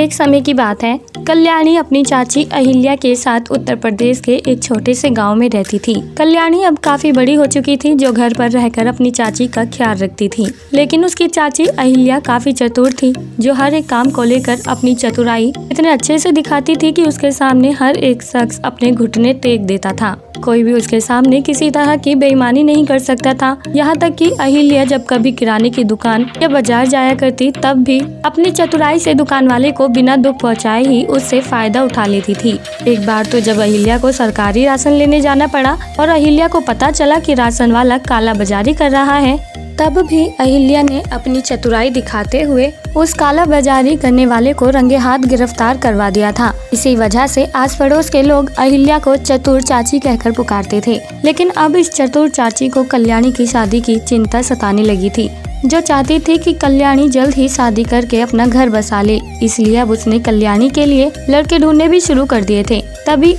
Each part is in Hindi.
एक समय की बात है। कल्याणी अपनी चाची अहिल्या के साथ उत्तर प्रदेश के एक छोटे से गांव में रहती थी। कल्याणी अब काफी बड़ी हो चुकी थी, जो घर पर रहकर अपनी चाची का ख्याल रखती थी। लेकिन उसकी चाची अहिल्या काफी चतुर थी, जो हर एक काम को लेकर अपनी चतुराई इतने अच्छे से दिखाती थी कि उसके सामने हर एक शख्स अपने घुटने टेक देता था। कोई भी उसके सामने किसी तरह की बेईमानी नहीं कर सकता था। यहाँ तक कि अहिल्या जब कभी किराने की दुकान या बाजार जाया करती, तब भी अपनी चतुराई से दुकान वाले को बिना दुख पहुँचाए ही उससे फायदा उठा लेती थी। एक बार तो जब अहिल्या को सरकारी राशन लेने जाना पड़ा और अहिल्या को पता चला कि राशन वाला काला बाजारी कर रहा है, तब भी अहिल्या ने अपनी चतुराई दिखाते हुए उस काला बाजारी करने वाले को रंगे हाथ गिरफ्तार करवा दिया था। इसी वजह से आस पड़ोस के लोग अहिल्या को चतुर चाची कहकर पुकारते थे। लेकिन अब इस चतुर चाची को कल्याणी की शादी की चिंता सताने लगी थी, जो चाहती थी कि कल्याणी जल्द ही शादी करके अपना घर बसा ले। इसलिए अब उसने कल्याणी के लिए लड़के ढूंढने भी शुरू कर दिए थे। तभी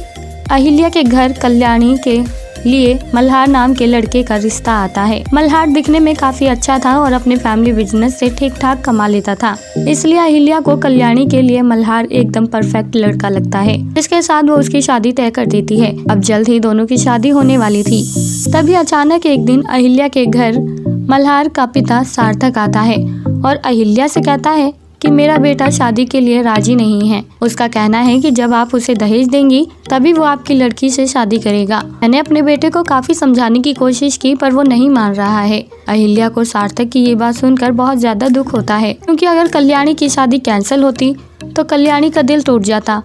अहिल्या के घर कल्याणी के लिए मल्हार नाम के लड़के का रिश्ता आता है। मल्हार दिखने में काफी अच्छा था और अपने फैमिली बिजनेस से ठीक ठाक कमा लेता था। इसलिए अहिल्या को कल्याणी के लिए मल्हार एकदम परफेक्ट लड़का लगता है, जिसके साथ वो उसकी शादी तय कर देती है। अब जल्द ही दोनों की शादी होने वाली थी। तभी अचानक एक दिन अहिल्या के घर मल्हार का पिता सार्थक आता है और अहिल्या से कहता है कि मेरा बेटा शादी के लिए राजी नहीं है। उसका कहना है कि जब आप उसे दहेज देंगी तभी वो आपकी लड़की से शादी करेगा। मैंने अपने बेटे को काफी समझाने की कोशिश की, पर वो नहीं मान रहा है। अहिल्या को सार्थक की ये बात सुनकर बहुत ज्यादा दुख होता है, क्योंकि अगर कल्याणी की शादी कैंसिल होती तो कल्याणी का दिल टूट जाता।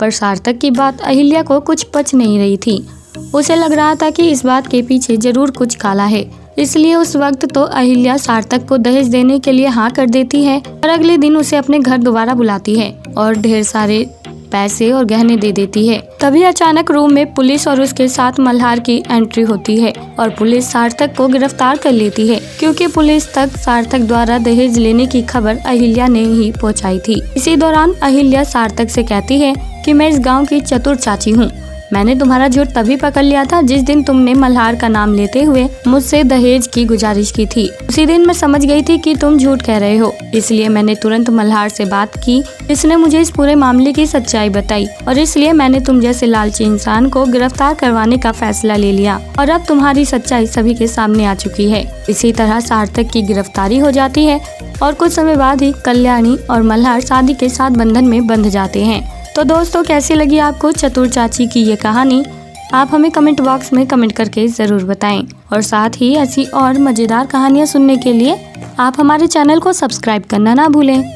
पर सार्थक की बात अहिल्या को कुछ पच नहीं रही थी। उसे लग रहा था कि इस बात के पीछे जरूर कुछ काला है। इसलिए उस वक्त तो अहिल्या सार्थक को दहेज देने के लिए हाँ कर देती है और अगले दिन उसे अपने घर दोबारा बुलाती है और ढेर सारे पैसे और गहने दे देती है। तभी अचानक रूम में पुलिस और उसके साथ मल्हार की एंट्री होती है और पुलिस सार्थक को गिरफ्तार कर लेती है, क्योंकि पुलिस तक सार्थक द्वारा दहेज लेने की खबर अहिल्या ने ही पहुंचाई थी। इसी दौरान अहिल्या सार्थक से कहती है कि मैं इस गाँव की चतुर चाची हूँ। मैंने तुम्हारा झूठ तभी पकड़ लिया था जिस दिन तुमने मल्हार का नाम लेते हुए मुझसे दहेज की गुजारिश की थी। उसी दिन मैं समझ गई थी कि तुम झूठ कह रहे हो। इसलिए मैंने तुरंत मल्हार से बात की। इसने मुझे इस पूरे मामले की सच्चाई बताई और इसलिए मैंने तुम जैसे लालची इंसान को गिरफ्तार करवाने का फैसला ले लिया और अब तुम्हारी सच्चाई सभी के सामने आ चुकी है। इसी तरह सार्थक की गिरफ्तारी हो जाती है और कुछ समय बाद ही कल्याणी और मल्हार शादी के साथ बंधन में बंध जाते हैं। तो दोस्तों, कैसी लगी आपको चतुर चाची की ये कहानी? आप हमें कमेंट बॉक्स में कमेंट करके ज़रूर बताएं और साथ ही ऐसी और मज़ेदार कहानियाँ सुनने के लिए आप हमारे चैनल को सब्सक्राइब करना ना भूलें।